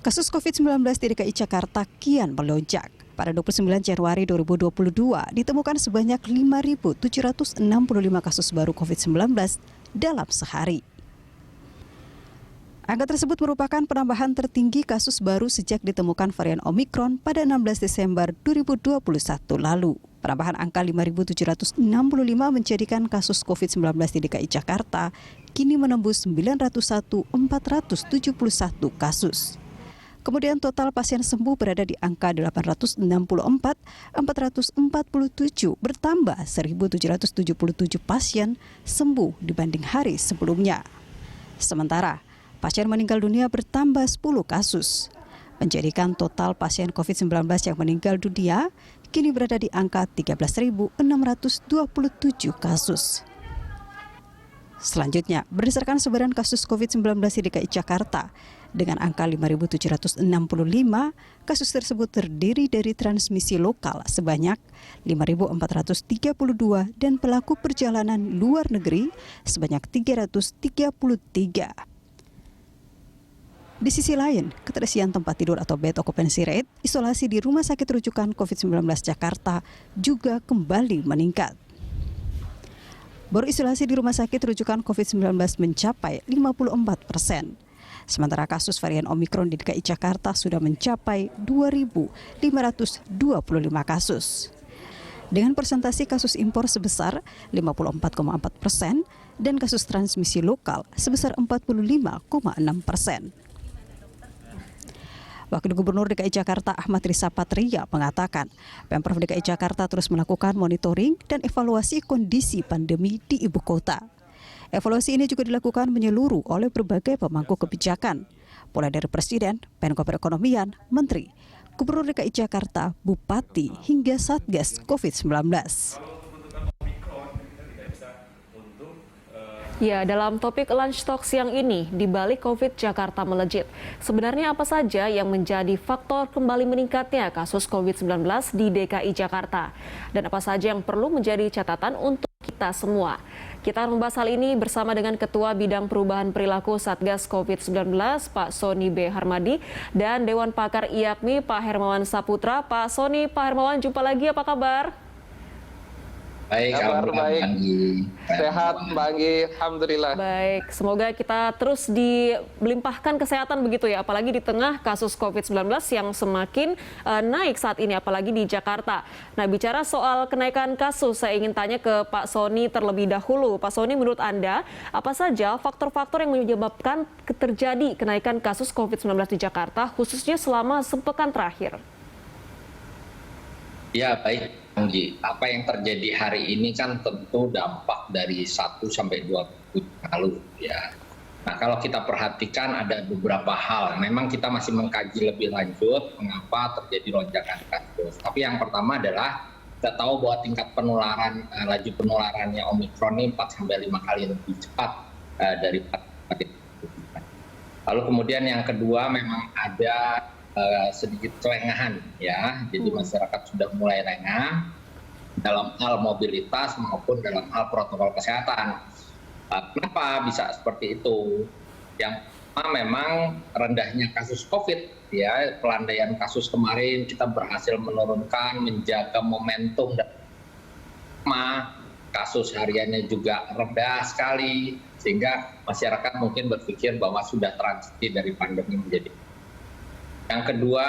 Kasus COVID-19 di DKI Jakarta kian melonjak. Pada 29 Januari 2022 ditemukan sebanyak 5.765 kasus baru COVID-19 dalam sehari. Angka tersebut merupakan penambahan tertinggi kasus baru sejak ditemukan varian Omikron pada 16 Desember 2021 lalu. Penambahan angka 5.765 menjadikan kasus COVID-19 di DKI Jakarta kini menembus 901.471 kasus. Kemudian total pasien sembuh berada di angka 864.447 bertambah 1.777 pasien sembuh dibanding hari sebelumnya. Sementara pasien meninggal dunia bertambah 10 kasus, menjadikan total pasien COVID-19 yang meninggal dunia kini berada di angka 13.627 kasus. Selanjutnya, berdasarkan sebaran kasus COVID-19 di DKI Jakarta, dengan angka 5.765, kasus tersebut terdiri dari transmisi lokal sebanyak 5.432 dan pelaku perjalanan luar negeri sebanyak 333. Di sisi lain, keterisian tempat tidur atau bed occupancy rate, isolasi di Rumah Sakit Rujukan COVID-19 Jakarta juga kembali meningkat. Baru isolasi di Rumah Sakit Rujukan COVID-19 mencapai 54%. Sementara kasus varian Omikron di DKI Jakarta sudah mencapai 2.525 kasus. Dengan persentase kasus impor sebesar 54,4% dan kasus transmisi lokal sebesar 45,6%. Wakil Gubernur DKI Jakarta Ahmad Riza Patria mengatakan, Pemprov DKI Jakarta terus melakukan monitoring dan evaluasi kondisi pandemi di ibu kota. Evaluasi ini juga dilakukan menyeluruh oleh berbagai pemangku kebijakan, mulai dari Presiden, Menko Perekonomian, Menteri, Gubernur DKI Jakarta, Bupati, hingga Satgas COVID-19. Ya, dalam topik Lunch Talk siang ini, di balik COVID Jakarta melejit. Sebenarnya apa saja yang menjadi faktor kembali meningkatnya kasus COVID-19 di DKI Jakarta? Dan apa saja yang perlu menjadi catatan untuk kita semua? Kita akan membahas hal ini bersama dengan Ketua Bidang Perubahan Perilaku Satgas COVID-19, Pak Sony B. Harmadi, dan Dewan Pakar IAKMI, Pak Hermawan Saputra. Pak Sony, Pak Hermawan, jumpa lagi, apa kabar? Baik, kabar baik. Sehat, Mbak Anggi. Alhamdulillah. Baik, semoga kita terus dilimpahkan kesehatan begitu ya, apalagi di tengah kasus COVID-19 yang semakin naik saat ini, apalagi di Jakarta. Nah, bicara soal kenaikan kasus, saya ingin tanya ke Pak Sony terlebih dahulu. Pak Sony, menurut Anda, apa saja faktor-faktor yang menyebabkan terjadi kenaikan kasus COVID-19 di Jakarta, khususnya selama sepekan terakhir? Ya, baik. Apa yang terjadi hari ini kan tentu dampak dari 1 sampai 2 minggu lalu ya. Nah, kalau kita perhatikan ada beberapa hal. Memang kita masih mengkaji lebih lanjut mengapa terjadi lonjakan kasus. Tapi yang pertama adalah kita tahu bahwa tingkat penularan, laju penularannya Omikron ini 4 sampai 5 kali lebih cepat dari Lalu kemudian yang kedua memang ada sedikit kelengahan ya, jadi masyarakat sudah mulai lengah dalam hal mobilitas maupun dalam hal protokol kesehatan. Kenapa bisa seperti itu? Yang pertama memang rendahnya kasus COVID ya, pelandaian kasus kemarin kita berhasil menurunkan, menjaga momentum dan kasus hariannya juga rendah sekali sehingga masyarakat mungkin berpikir bahwa sudah transisi dari pandemi menjadi. Yang kedua,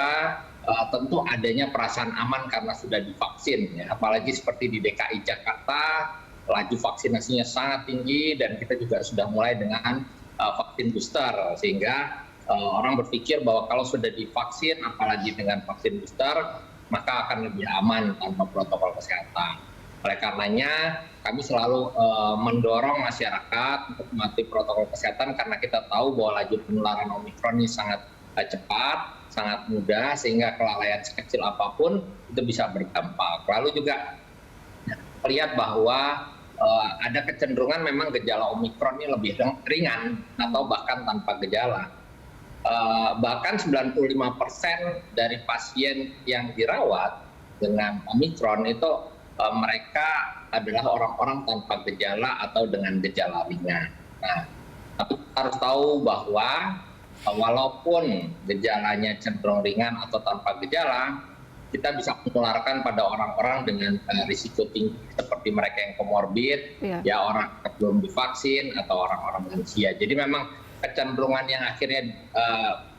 tentu adanya perasaan aman karena sudah divaksin, ya. Apalagi seperti di DKI Jakarta, laju vaksinasinya sangat tinggi dan kita juga sudah mulai dengan vaksin booster, sehingga orang berpikir bahwa kalau sudah divaksin, apalagi dengan vaksin booster, maka akan lebih aman tanpa protokol kesehatan. Oleh karenanya, kami selalu mendorong masyarakat untuk mematuhi protokol kesehatan karena kita tahu bahwa laju penularan Omikron ini sangat cepat, sangat mudah, sehingga kelalaian sekecil apapun itu bisa berdampak. Lalu juga lihat bahwa ada kecenderungan memang gejala Omikron ini lebih ringan atau bahkan tanpa gejala. Bahkan 95% dari pasien yang dirawat dengan Omikron itu mereka adalah orang-orang tanpa gejala atau dengan gejala ringan. Nah, tapi harus tahu bahwa walaupun gejalanya cenderung ringan atau tanpa gejala, kita bisa menularkan pada orang-orang dengan risiko tinggi seperti mereka yang komorbid, ya orang yang belum divaksin atau orang-orang lansia. Jadi memang kecenderungan yang akhirnya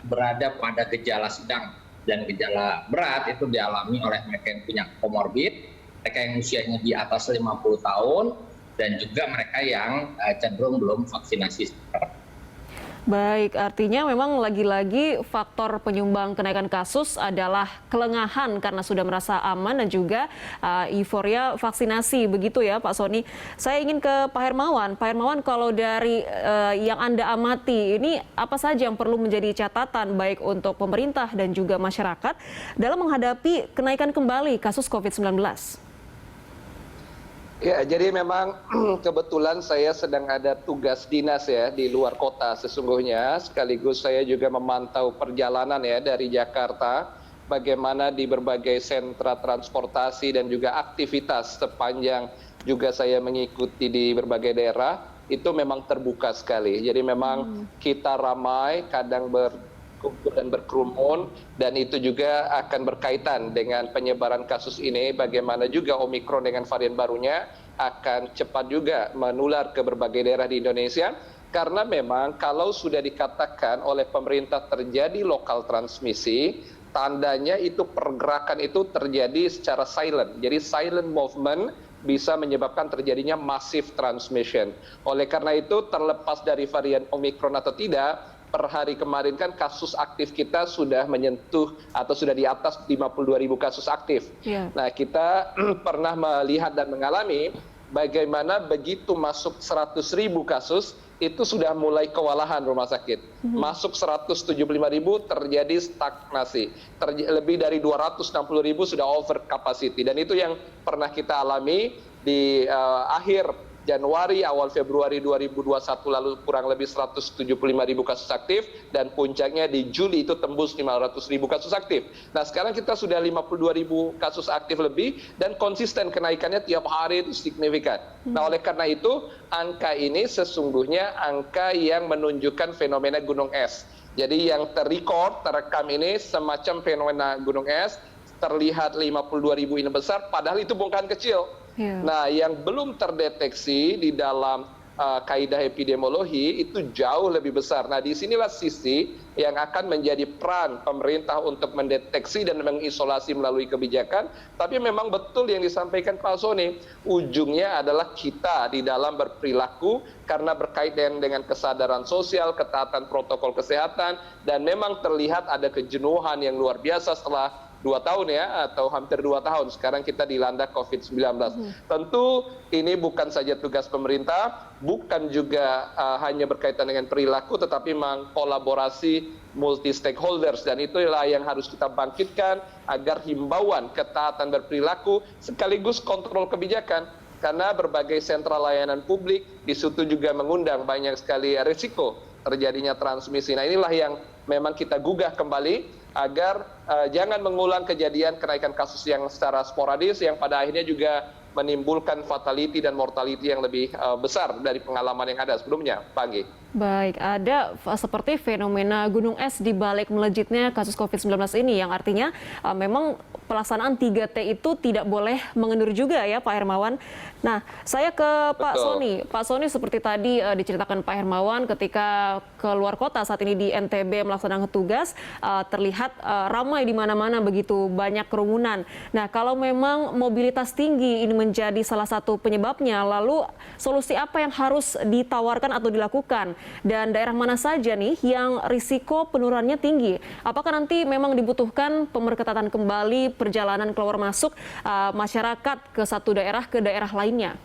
berada pada gejala sedang dan gejala berat itu dialami oleh mereka yang punya komorbid, mereka yang usianya di atas 50 tahun, dan juga mereka yang cenderung belum vaksinasi. Baik, artinya memang lagi-lagi faktor penyumbang kenaikan kasus adalah kelengahan karena sudah merasa aman dan juga euforia vaksinasi, begitu ya Pak Sony. Saya ingin ke Pak Hermawan. Pak Hermawan, kalau dari yang Anda amati, ini apa saja yang perlu menjadi catatan baik untuk pemerintah dan juga masyarakat dalam menghadapi kenaikan kembali kasus COVID-19? Ya, jadi memang kebetulan saya sedang ada tugas dinas ya di luar kota sesungguhnya, sekaligus saya juga memantau perjalanan ya dari Jakarta, bagaimana di berbagai sentra transportasi dan juga aktivitas sepanjang juga saya mengikuti di berbagai daerah, itu memang terbuka sekali. Jadi memang kita ramai, kadang berkumpul dan berkerumun, dan itu juga akan berkaitan dengan penyebaran kasus ini, bagaimana juga Omikron dengan varian barunya akan cepat juga menular ke berbagai daerah di Indonesia, karena memang kalau sudah dikatakan oleh pemerintah terjadi lokal transmisi, tandanya itu pergerakan itu terjadi secara silent. Jadi silent movement bisa menyebabkan terjadinya massive transmission. Oleh karena itu, terlepas dari varian Omikron atau tidak, per hari kemarin kan kasus aktif kita sudah menyentuh atau sudah di atas 52.000 kasus aktif. Nah, kita pernah melihat dan mengalami bagaimana begitu masuk 100.000 kasus, itu sudah mulai kewalahan rumah sakit. Masuk 175.000 terjadi stagnasi. Lebih dari 260.000 sudah over capacity. Dan itu yang pernah kita alami di akhir Januari, awal Februari 2021 lalu kurang lebih 175.000 kasus aktif, dan puncaknya di Juli itu tembus 500.000 kasus aktif. Nah, sekarang kita sudah 52.000 kasus aktif lebih, dan konsisten kenaikannya tiap hari itu signifikan. Nah, oleh karena itu angka ini sesungguhnya angka yang menunjukkan fenomena gunung es. Jadi yang terekam ini semacam fenomena gunung es, terlihat 52.000 ini besar, padahal itu bukan kecil. Nah, yang belum terdeteksi di dalam kaidah epidemiologi itu jauh lebih besar. Nah, disinilah sisi yang akan menjadi peran pemerintah untuk mendeteksi dan mengisolasi melalui kebijakan. Tapi memang betul yang disampaikan Pak Sony, ujungnya adalah kita di dalam berperilaku, karena berkaitan dengan kesadaran sosial, ketaatan protokol kesehatan, dan memang terlihat ada kejenuhan yang luar biasa setelah 2 tahun ya, atau hampir 2 tahun sekarang kita dilanda COVID-19. Tentu ini bukan saja tugas pemerintah, bukan juga hanya berkaitan dengan perilaku, tetapi memang kolaborasi multi stakeholders, dan itulah yang harus kita bangkitkan agar himbauan ketaatan berperilaku sekaligus kontrol kebijakan, karena berbagai sentra layanan publik di situ juga mengundang banyak sekali risiko terjadinya transmisi. Nah, inilah yang memang kita gugah kembali agar jangan mengulang kejadian kenaikan kasus yang secara sporadis yang pada akhirnya juga menimbulkan fatality dan mortality yang lebih besar dari pengalaman yang ada sebelumnya. Pak Anggi. Baik, ada seperti fenomena gunung es di balik melejitnya kasus COVID-19 ini, yang artinya memang pelaksanaan 3T itu tidak boleh mengendur juga ya Pak Hermawan. Nah, saya ke Pak Sony. Pak Sony, seperti tadi diceritakan Pak Hermawan, ketika keluar kota saat ini di NTB melaksanakan tugas, terlihat ramai di mana-mana, begitu banyak kerumunan. Nah, kalau memang mobilitas tinggi ini menjadi salah satu penyebabnya, lalu solusi apa yang harus ditawarkan atau dilakukan? Dan daerah mana saja nih yang risiko penurunannya tinggi? Apakah nanti memang dibutuhkan pemerketatan kembali perjalanan keluar masuk masyarakat ke satu daerah ke daerah lainnya?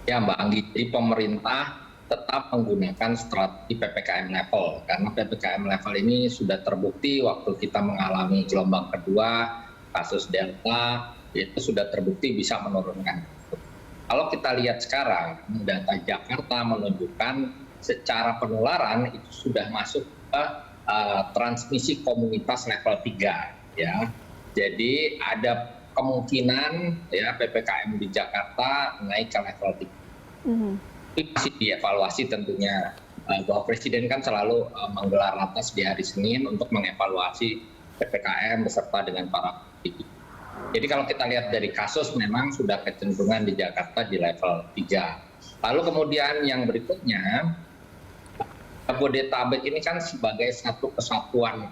Ya Mbak Anggi, jadi pemerintah tetap menggunakan strategi PPKM level, karena PPKM level ini sudah terbukti waktu kita mengalami gelombang kedua kasus Delta, itu sudah terbukti bisa menurunkan. Kalau kita lihat sekarang, data Jakarta menunjukkan secara penularan itu sudah masuk ke transmisi komunitas level 3. Ya. Jadi ada kemungkinan ya PPKM di Jakarta naik ke level 3. Ini masih dievaluasi tentunya bahwa Presiden kan selalu menggelar ratas di hari Senin untuk mengevaluasi PPKM beserta dengan para aktivis. Jadi kalau kita lihat dari kasus memang sudah kecenderungan di Jakarta di level 3. Lalu kemudian yang berikutnya, Jabodetabek ini kan sebagai satu kesatuan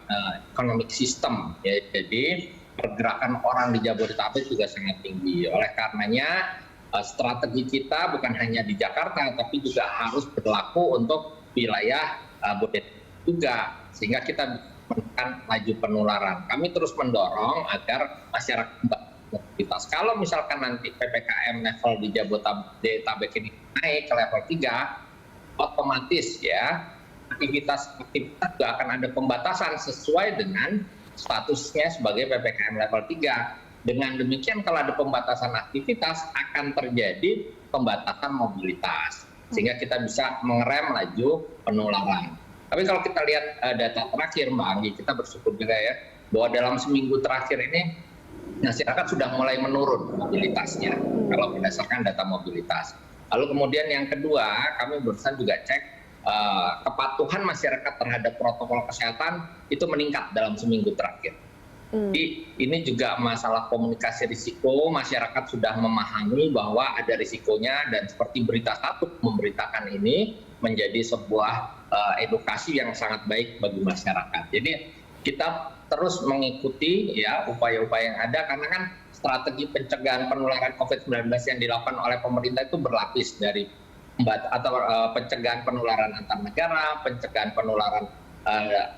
economic system, ya. Jadi pergerakan orang di Jabodetabek juga sangat tinggi. Oleh karenanya strategi kita bukan hanya di Jakarta, tapi juga harus berlaku untuk wilayah Jabodetabek juga, sehingga kita menekan laju penularan. Kami terus mendorong agar masyarakat mobilitas. Kalau misalkan nanti PPKM level di Jabodetabek ini naik ke level 3, otomatis ya aktivitas juga akan ada pembatasan sesuai dengan statusnya sebagai PPKM level 3. Dengan demikian kalau ada pembatasan aktivitas akan terjadi pembatasan mobilitas, sehingga kita bisa mengerem laju penularan. Tapi kalau kita lihat data terakhir Mbak Anggi, kita bersyukur juga ya bahwa dalam seminggu terakhir ini masyarakat sudah mulai menurun mobilitasnya kalau berdasarkan data mobilitas. Lalu kemudian yang kedua, kami barusan juga cek kepatuhan masyarakat terhadap protokol kesehatan itu meningkat dalam seminggu terakhir. Jadi ini juga masalah komunikasi risiko, masyarakat sudah memahami bahwa ada risikonya, dan seperti berita satu memberitakan ini menjadi sebuah edukasi yang sangat baik bagi masyarakat. Jadi kita terus mengikuti ya upaya-upaya yang ada, karena kan strategi pencegahan penularan COVID-19 yang dilakukan oleh pemerintah itu berlapis, dari pencegahan penularan antar negara, pencegahan penularan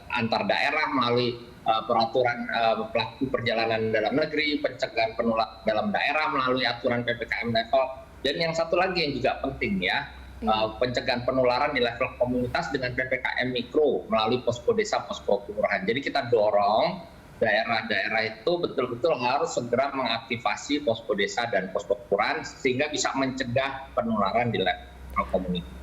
antar daerah melalui peraturan pelaku perjalanan dalam negeri, pencegahan penularan dalam daerah melalui aturan PPKM level, dan yang satu lagi yang juga penting ya, pencegahan penularan di level komunitas dengan PPKM mikro melalui posko desa, posko kelurahan. Jadi kita dorong daerah-daerah itu betul-betul harus segera mengaktifasi posko desa dan posko kelurahan sehingga bisa mencegah penularan di level komunitas.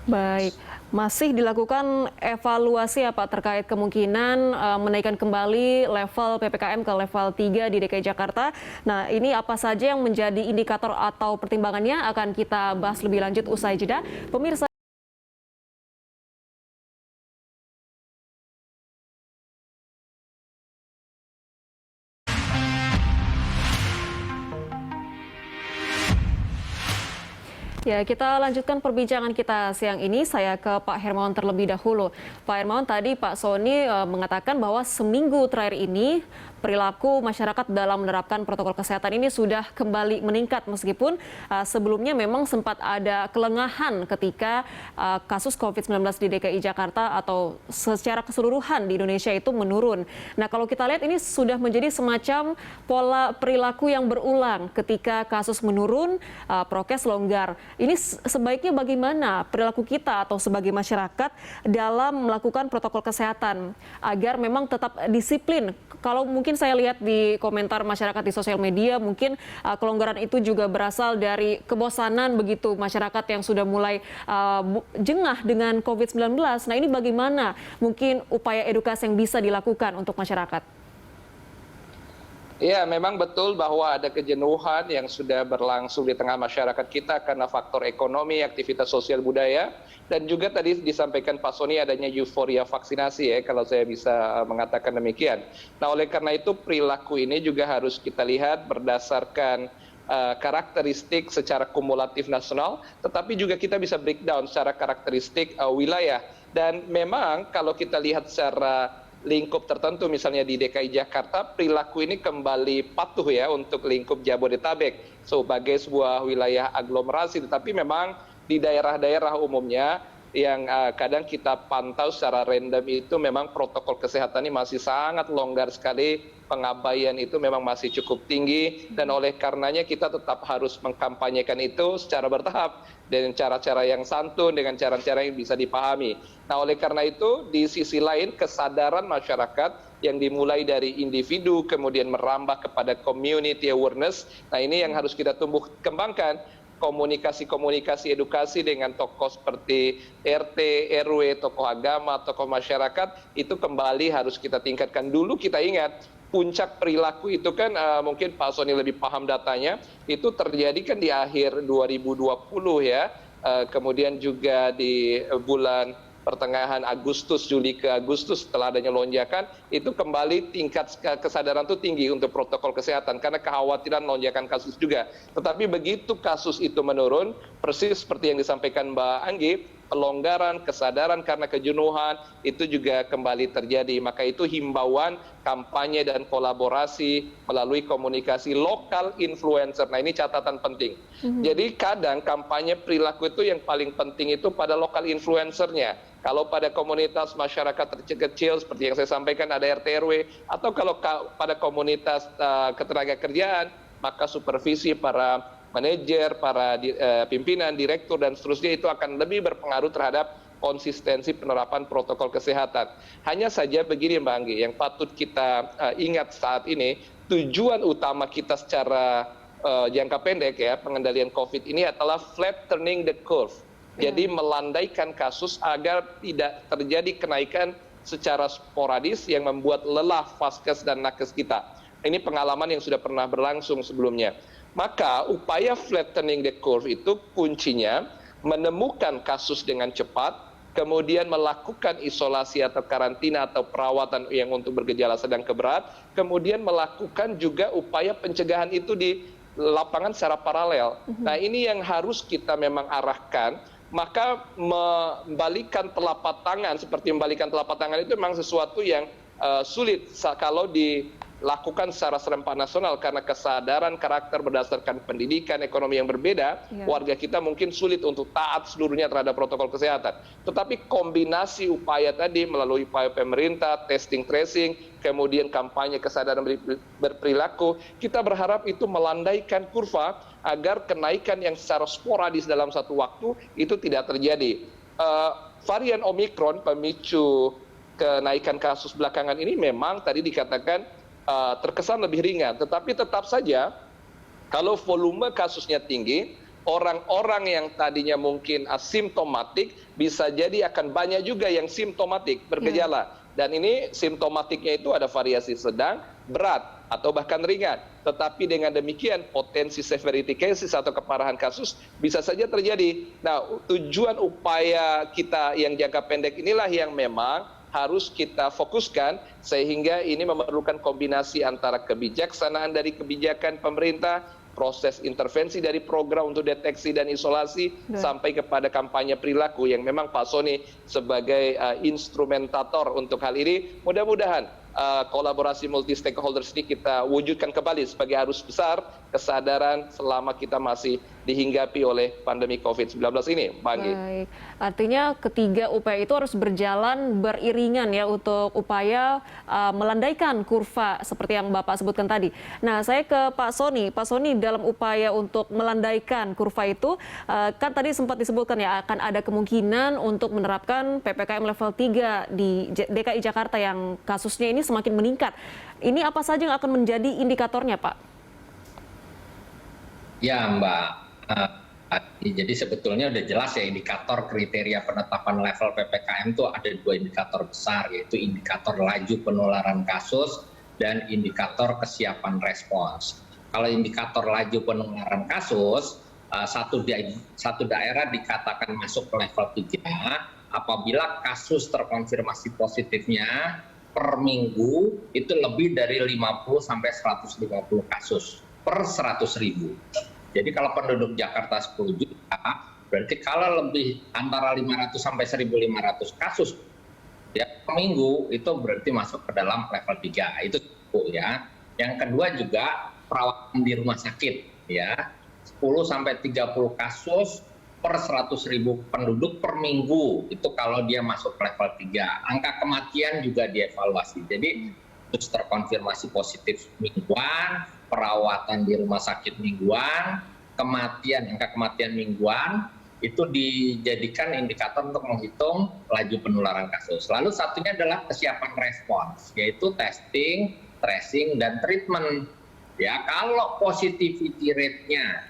Baik, masih dilakukan evaluasi apa terkait kemungkinan menaikkan kembali level PPKM ke level 3 di DKI Jakarta. Nah, ini apa saja yang menjadi indikator atau pertimbangannya akan kita bahas lebih lanjut usai jeda. Pemirsa, ya, kita lanjutkan perbincangan kita siang ini. Saya ke Pak Hermawan terlebih dahulu. Pak Hermawan, tadi Pak Sony mengatakan bahwa seminggu terakhir ini perilaku masyarakat dalam menerapkan protokol kesehatan ini sudah kembali meningkat, meskipun sebelumnya memang sempat ada kelengahan ketika kasus COVID-19 di DKI Jakarta atau secara keseluruhan di Indonesia itu menurun. Nah, kalau kita lihat ini sudah menjadi semacam pola perilaku yang berulang ketika kasus menurun, prokes longgar. Ini sebaiknya bagaimana perilaku kita atau sebagai masyarakat dalam melakukan protokol kesehatan agar memang tetap disiplin. Kalau mungkin saya lihat di komentar masyarakat di sosial media, mungkin kelonggaran itu juga berasal dari kebosanan begitu masyarakat yang sudah mulai jengah dengan COVID-19. Nah, ini bagaimana mungkin upaya edukasi yang bisa dilakukan untuk masyarakat? Ya, memang betul bahwa ada kejenuhan yang sudah berlangsung di tengah masyarakat kita karena faktor ekonomi, aktivitas sosial budaya, dan juga tadi disampaikan Pak Sony adanya euforia vaksinasi ya, kalau saya bisa mengatakan demikian. Nah, oleh karena itu perilaku ini juga harus kita lihat berdasarkan karakteristik secara kumulatif nasional, tetapi juga kita bisa breakdown secara karakteristik wilayah. Dan memang kalau kita lihat secara lingkup tertentu, misalnya di DKI Jakarta, perilaku ini kembali patuh ya untuk lingkup Jabodetabek sebagai sebuah wilayah aglomerasi. Tetapi memang di daerah-daerah umumnya yang kadang kita pantau secara random itu memang protokol kesehatan ini masih sangat longgar sekali, pengabaian itu memang masih cukup tinggi, dan oleh karenanya kita tetap harus mengkampanyekan itu secara bertahap dengan cara-cara yang santun, dengan cara-cara yang bisa dipahami. Nah, oleh karena itu di sisi lain kesadaran masyarakat yang dimulai dari individu kemudian merambah kepada community awareness, nah ini yang harus kita tumbuh kembangkan. Komunikasi-komunikasi edukasi dengan tokoh seperti RT, RW, tokoh agama, tokoh masyarakat itu kembali harus kita tingkatkan. Dulu kita ingat puncak perilaku itu kan mungkin Pak Sony lebih paham datanya, itu terjadi kan di akhir 2020 ya, kemudian juga di bulan pertengahan Agustus, Juli ke Agustus setelah adanya lonjakan, itu kembali tingkat kesadaran itu tinggi untuk protokol kesehatan karena kekhawatiran lonjakan kasus juga. Tetapi begitu kasus itu menurun, persis seperti yang disampaikan Mbak Anggi, pelonggaran, kesadaran karena kejenuhan itu juga kembali terjadi. Maka itu himbauan, kampanye dan kolaborasi melalui komunikasi lokal influencer. Nah, ini catatan penting. Jadi kadang kampanye perilaku itu yang paling penting itu pada lokal influencernya. Kalau pada komunitas masyarakat kecil seperti yang saya sampaikan ada RT RW, atau kalau pada komunitas ketenaga kerjaan, maka supervisi para manajer, para pimpinan, direktur, dan seterusnya itu akan lebih berpengaruh terhadap konsistensi penerapan protokol kesehatan. Hanya saja begini Mbak Anggi, yang patut kita ingat saat ini, tujuan utama kita secara jangka pendek ya, pengendalian COVID ini adalah flattening the curve. Jadi melandaikan kasus agar tidak terjadi kenaikan secara sporadis yang membuat lelah vaskes dan nakes kita. Ini pengalaman yang sudah pernah berlangsung sebelumnya. Maka upaya flattening the curve itu kuncinya menemukan kasus dengan cepat, kemudian melakukan isolasi atau karantina atau perawatan yang untuk bergejala sedang ke berat, kemudian melakukan juga upaya pencegahan itu di lapangan secara paralel. Nah, ini yang harus kita memang arahkan. Maka membalikan telapak tangan, seperti membalikan telapak tangan itu memang sesuatu yang sulit kalau dilakukan secara serempak nasional karena kesadaran karakter berdasarkan pendidikan ekonomi yang berbeda, warga kita mungkin sulit untuk taat seluruhnya terhadap protokol kesehatan. Tetapi kombinasi upaya tadi melalui upaya pemerintah, testing tracing, kemudian kampanye kesadaran berperilaku, kita berharap itu melandaikan kurva agar kenaikan yang secara sporadis dalam satu waktu itu tidak terjadi. Varian Omikron pemicu kenaikan kasus belakangan ini memang tadi dikatakan terkesan lebih ringan, tetapi tetap saja kalau volume kasusnya tinggi, orang-orang yang tadinya mungkin asimptomatik bisa jadi akan banyak juga yang simptomatik bergejala. Dan ini simptomatiknya itu ada variasi sedang, berat, atau bahkan ringan. Tetapi dengan demikian potensi severity cases atau keparahan kasus bisa saja terjadi. Nah, tujuan upaya kita yang jangka pendek inilah yang memang harus kita fokuskan sehingga ini memerlukan kombinasi antara kebijaksanaan dari kebijakan pemerintah, proses intervensi dari program untuk deteksi dan isolasi, sampai kepada kampanye perilaku yang memang Pak Soni sebagai instrumentator untuk hal ini. Mudah-mudahan kolaborasi multi stakeholders ini kita wujudkan kembali sebagai arus besar kesadaran selama kita masih dihinggapi oleh pandemi COVID-19 ini, Mbak Anggi. Baik, artinya ketiga upaya itu harus berjalan beriringan ya untuk upaya melandaikan kurva seperti yang Bapak sebutkan tadi. Nah, saya ke Pak Soni. Pak Soni, dalam upaya untuk melandaikan kurva itu, kan tadi sempat disebutkan ya akan ada kemungkinan untuk menerapkan PPKM level 3 di DKI Jakarta yang kasusnya ini semakin meningkat. Ini apa saja yang akan menjadi indikatornya, Pak? Ya, Mbak. Jadi sebetulnya udah jelas ya indikator kriteria penetapan level PPKM itu ada dua indikator besar, yaitu indikator laju penularan kasus dan indikator kesiapan respons. Kalau indikator laju penularan kasus, satu daerah dikatakan masuk ke level 3 apabila kasus terkonfirmasi positifnya per minggu itu lebih dari 50 sampai 150 kasus per 100.000. Jadi kalau penduduk Jakarta 10 juta, berarti kalau lebih antara 500 sampai 1.500 kasus ya per minggu itu berarti masuk ke dalam level 3. Itu ya. Yang kedua juga perawatan di rumah sakit ya. 10 sampai 30 kasus per 100.000 penduduk per minggu itu kalau dia masuk ke level 3. Angka kematian juga dievaluasi. Jadi terus terkonfirmasi positif mingguan, perawatan di rumah sakit mingguan, angka kematian mingguan itu dijadikan indikator untuk menghitung laju penularan kasus. Lalu satunya adalah kesiapan respons, yaitu testing, tracing, dan treatment. Ya, kalau positivity rate-nya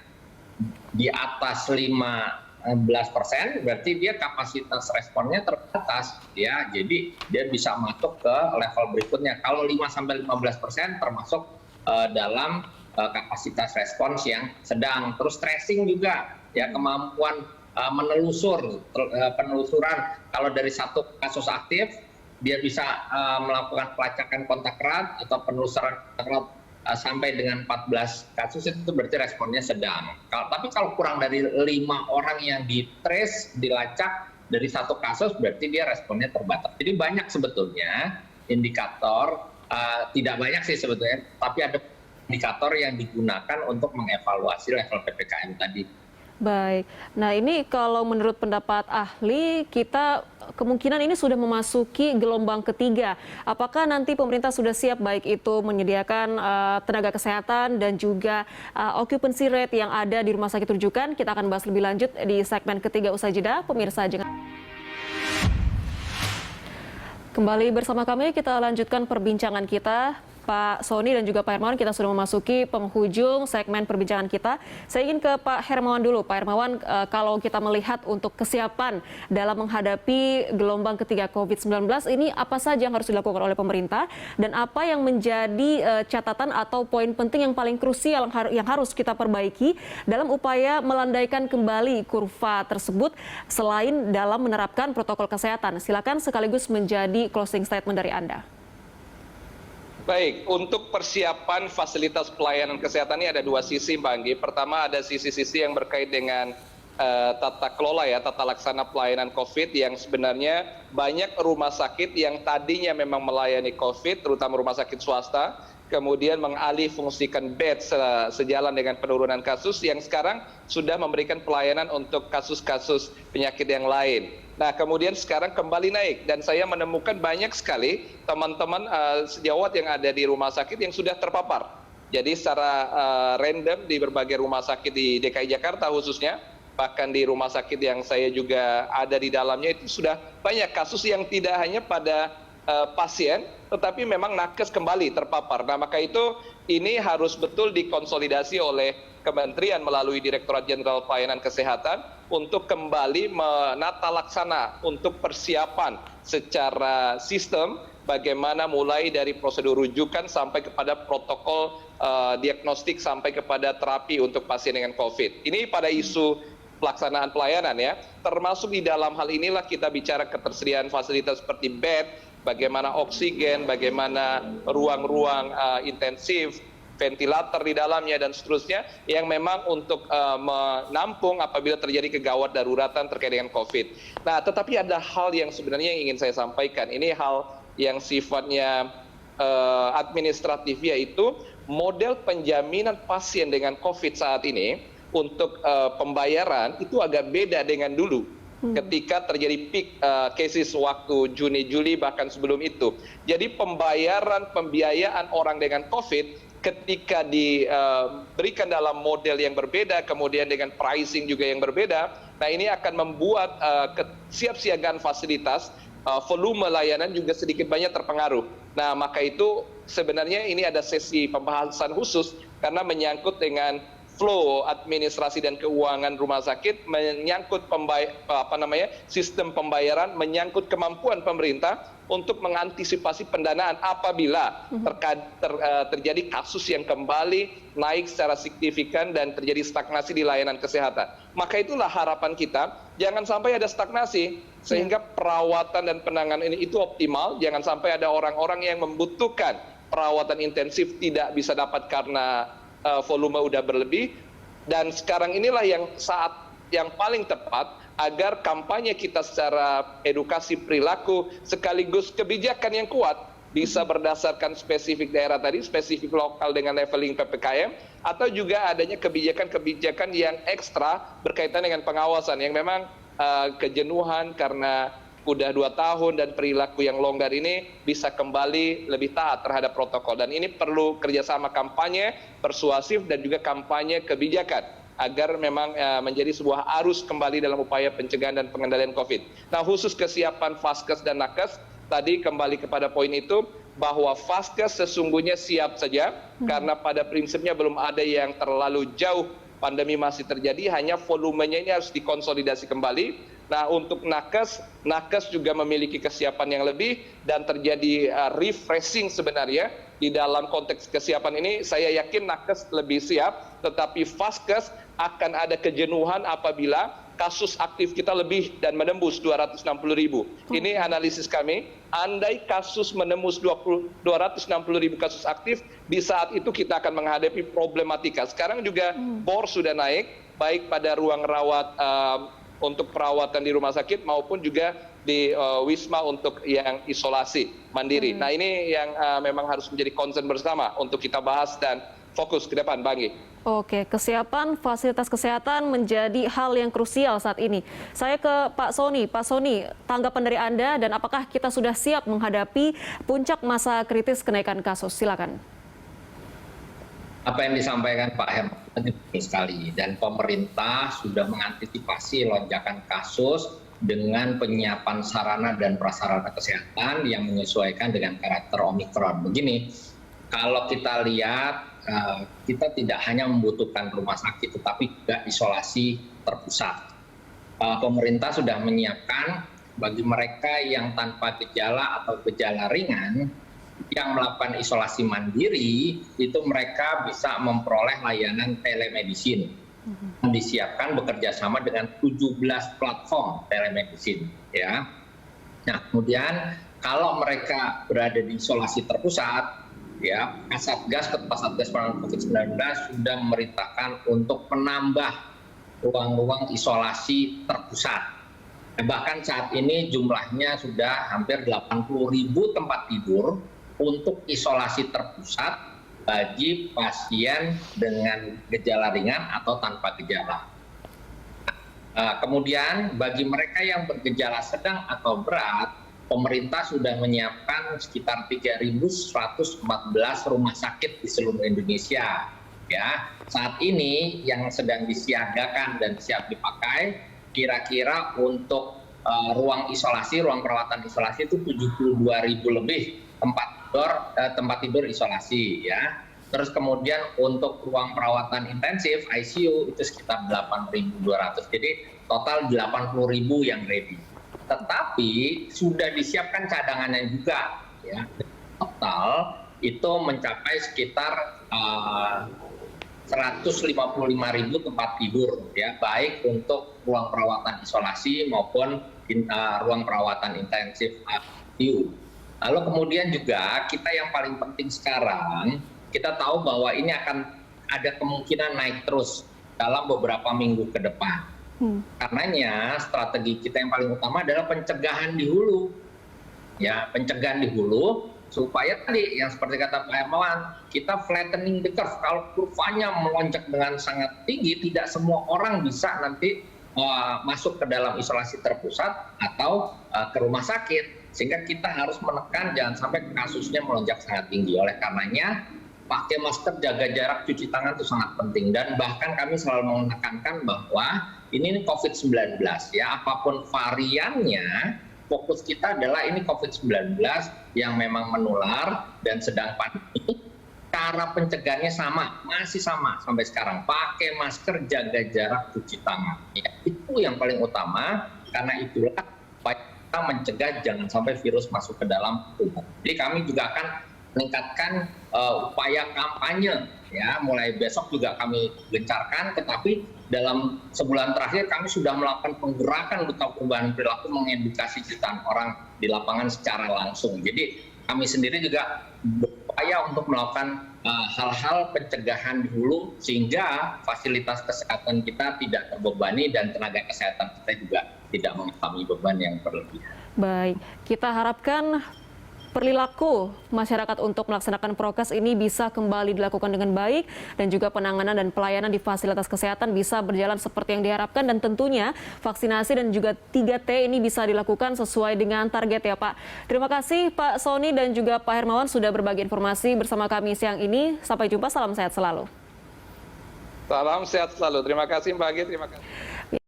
di atas 15%, berarti dia kapasitas responnya terbatas, ya. Jadi dia bisa masuk ke level berikutnya. Kalau 5-15% termasuk dalam kapasitas respons yang sedang. Terus tracing juga, ya, kemampuan penelusuran. Kalau dari satu kasus aktif, dia bisa melakukan pelacakan kontak erat atau penelusuran kontak erat sampai dengan 14 kasus, itu berarti responnya sedang. Tapi kalau kurang dari 5 orang yang di-trace, dilacak dari satu kasus, berarti dia responnya terbatas. Jadi banyak sebetulnya indikator, tidak banyak sih sebetulnya, tapi ada indikator yang digunakan untuk mengevaluasi level PPKM tadi. Baik, nah ini kalau menurut pendapat ahli, kita kemungkinan ini sudah memasuki gelombang ketiga. Apakah nanti pemerintah sudah siap baik itu menyediakan tenaga kesehatan dan juga occupancy rate yang ada di rumah sakit rujukan? Kita akan bahas lebih lanjut di segmen ketiga usai jeda. Pemirsa, jangan... Kembali bersama kami, kita lanjutkan perbincangan kita. Pak Sony dan juga Pak Hermawan, kita sudah memasuki penghujung segmen perbincangan kita. Saya ingin ke Pak Hermawan dulu. Pak Hermawan, kalau kita melihat untuk kesiapan dalam menghadapi gelombang ketiga COVID-19 ini, apa saja yang harus dilakukan oleh pemerintah dan apa yang menjadi catatan atau poin penting yang paling krusial yang harus kita perbaiki dalam upaya melandaikan kembali kurva tersebut selain dalam menerapkan protokol kesehatan? Silakan sekaligus menjadi closing statement dari Anda. Baik, untuk persiapan fasilitas pelayanan kesehatan ini ada dua sisi, Mbak Anggi. Pertama ada sisi-sisi yang berkait dengan tata kelola ya, tata laksana pelayanan COVID yang sebenarnya banyak rumah sakit yang tadinya memang melayani COVID, terutama rumah sakit swasta, kemudian mengalih fungsikan bed sejalan dengan penurunan kasus yang sekarang sudah memberikan pelayanan untuk kasus-kasus penyakit yang lain. Nah, kemudian sekarang kembali naik dan saya menemukan banyak sekali teman-teman sejawat yang ada di rumah sakit yang sudah terpapar. Jadi secara random di berbagai rumah sakit di DKI Jakarta khususnya, bahkan di rumah sakit yang saya juga ada di dalamnya itu sudah banyak kasus yang tidak hanya pada pasien, tetapi memang nakes kembali terpapar. Nah, maka itu ini harus betul dikonsolidasi oleh Kementerian melalui Direktorat Jenderal Pelayanan Kesehatan untuk kembali menata laksana untuk persiapan secara sistem bagaimana mulai dari prosedur rujukan sampai kepada protokol diagnostik sampai kepada terapi untuk pasien dengan COVID. Ini pada isu pelaksanaan pelayanan ya, termasuk di dalam hal inilah kita bicara ketersediaan fasilitas seperti bed, bagaimana oksigen, bagaimana ruang-ruang intensif, ventilator di dalamnya dan seterusnya yang memang untuk menampung apabila terjadi kegawat daruratan terkait dengan COVID. Nah, tetapi ada hal yang sebenarnya yang ingin saya sampaikan. Ini hal yang sifatnya administratif, yaitu model penjaminan pasien dengan COVID saat ini untuk pembayaran itu agak beda dengan dulu. Ketika terjadi peak cases waktu Juni, Juli, bahkan sebelum itu. Jadi pembiayaan orang dengan COVID ketika diberikan dalam model yang berbeda, kemudian dengan pricing juga yang berbeda, nah ini akan membuat kesiapsiagaan fasilitas, volume layanan juga sedikit banyak terpengaruh. Nah, maka itu sebenarnya ini ada sesi pembahasan khusus karena menyangkut dengan flow administrasi dan keuangan rumah sakit, menyangkut sistem pembayaran, menyangkut kemampuan pemerintah untuk mengantisipasi pendanaan apabila terjadi kasus yang kembali naik secara signifikan dan terjadi stagnasi di layanan kesehatan. Maka itulah harapan kita, jangan sampai ada stagnasi sehingga perawatan dan penanganan ini itu optimal, jangan sampai ada orang-orang yang membutuhkan perawatan intensif tidak bisa dapat karena volume udah berlebih. Dan sekarang inilah yang saat yang paling tepat agar kampanye kita secara edukasi perilaku sekaligus kebijakan yang kuat bisa berdasarkan spesifik daerah tadi, spesifik lokal dengan leveling PPKM, atau juga adanya kebijakan-kebijakan yang ekstra berkaitan dengan pengawasan yang memang kejenuhan karena udah 2 tahun dan perilaku yang longgar ini bisa kembali lebih taat terhadap protokol. Dan ini perlu kerjasama kampanye persuasif dan juga kampanye kebijakan agar memang menjadi sebuah arus kembali dalam upaya pencegahan dan pengendalian COVID. Nah, khusus kesiapan Vaskes dan Nakes, tadi kembali kepada poin itu bahwa Vaskes sesungguhnya siap saja karena pada prinsipnya belum ada yang terlalu jauh pandemi masih terjadi, hanya volumenya ini harus dikonsolidasi kembali. Nah, untuk nakes juga memiliki kesiapan yang lebih dan terjadi refreshing sebenarnya di dalam konteks kesiapan ini. Saya yakin nakes lebih siap, tetapi Vaskes akan ada kejenuhan apabila kasus aktif kita lebih dan menembus 260.000. Ini analisis kami, andai kasus menembus 260.000 kasus aktif, di saat itu kita akan menghadapi problematika. Sekarang juga bor sudah naik, baik pada ruang rawat untuk perawatan di rumah sakit maupun juga di Wisma untuk yang isolasi mandiri. Nah ini yang memang harus menjadi concern bersama untuk kita bahas dan fokus ke depan, Bang Gi. Oke, kesiapan fasilitas kesehatan menjadi hal yang krusial saat ini. Saya ke Pak Sony. Pak Sony, tanggapan dari Anda dan apakah kita sudah siap menghadapi puncak masa kritis kenaikan kasus? Silakan. Apa yang disampaikan Pak Herman penting sekali, dan pemerintah sudah mengantisipasi lonjakan kasus dengan penyiapan sarana dan prasarana kesehatan yang menyesuaikan dengan karakter Omikron. Begini, kalau kita lihat, kita tidak hanya membutuhkan rumah sakit, tetapi juga isolasi terpusat. Pemerintah sudah menyiapkan bagi mereka yang tanpa gejala atau gejala ringan, yang melakukan isolasi mandiri, itu mereka bisa memperoleh layanan telemedicine. Disiapkan bekerja sama dengan 17 platform telemedicine. Ya. Nah, kemudian kalau mereka berada di isolasi terpusat, ya, Kasatgas, Ketua Satgas Penanganan COVID-19 sudah memerintahkan untuk menambah ruang-ruang isolasi terpusat. Bahkan saat ini jumlahnya sudah hampir 80.000 tempat tidur untuk isolasi terpusat bagi pasien dengan gejala ringan atau tanpa gejala. Kemudian bagi mereka yang bergejala sedang atau berat, pemerintah sudah menyiapkan sekitar 3.114 rumah sakit di seluruh Indonesia. Ya, saat ini yang sedang disiagakan dan siap dipakai kira-kira untuk ruang isolasi, ruang perawatan isolasi itu 72.000 lebih tempat tidur isolasi. Ya. Terus kemudian untuk ruang perawatan intensif ICU itu sekitar 8.200. Jadi total 80.000 yang ready. Tetapi sudah disiapkan cadangannya juga, ya. Total itu mencapai sekitar 155.000 tempat tidur, ya, baik untuk ruang perawatan isolasi maupun ruang perawatan intensif ICU. Lalu kemudian juga kita yang paling penting sekarang, kita tahu bahwa ini akan ada kemungkinan naik terus dalam beberapa minggu ke depan. Karenanya strategi kita yang paling utama adalah pencegahan di hulu. Ya, pencegahan di hulu supaya tadi yang seperti kata Pak Hermawan, kita flattening the curve. Kalau kurvanya melonjak dengan sangat tinggi, tidak semua orang bisa nanti masuk ke dalam isolasi terpusat atau ke rumah sakit. Sehingga kita harus menekan jangan sampai kasusnya melonjak sangat tinggi. Oleh karenanya pakai masker, jaga jarak, cuci tangan itu sangat penting. Dan bahkan kami selalu menekankan bahwa ini COVID-19, ya, apapun variannya, fokus kita adalah ini COVID-19 yang memang menular dan sedang pandemi. Cara pencegahannya sama, masih sama sampai sekarang. Pakai masker, jaga jarak, cuci tangan. Ya, itu yang paling utama, karena itulah kita mencegah jangan sampai virus masuk ke dalam tubuh. Jadi kami juga akan meningkatkan upaya kampanye, ya, mulai besok juga kami gencarkan, tetapi dalam sebulan terakhir kami sudah melakukan penggerakan duta perubahan perilaku mengedukasi jutaan orang di lapangan secara langsung. Jadi kami sendiri juga berupaya untuk melakukan hal-hal pencegahan dulu sehingga fasilitas kesehatan kita tidak terbebani dan tenaga kesehatan kita juga tidak mengalami beban yang berlebihan. Baik, kita harapkan perilaku masyarakat untuk melaksanakan prokes ini bisa kembali dilakukan dengan baik dan juga penanganan dan pelayanan di fasilitas kesehatan bisa berjalan seperti yang diharapkan dan tentunya vaksinasi dan juga 3T ini bisa dilakukan sesuai dengan target ya Pak. Terima kasih Pak Sony dan juga Pak Hermawan sudah berbagi informasi bersama kami siang ini. Sampai jumpa, salam sehat selalu. Salam sehat selalu. Terima kasih Mbak Agi, terima kasih.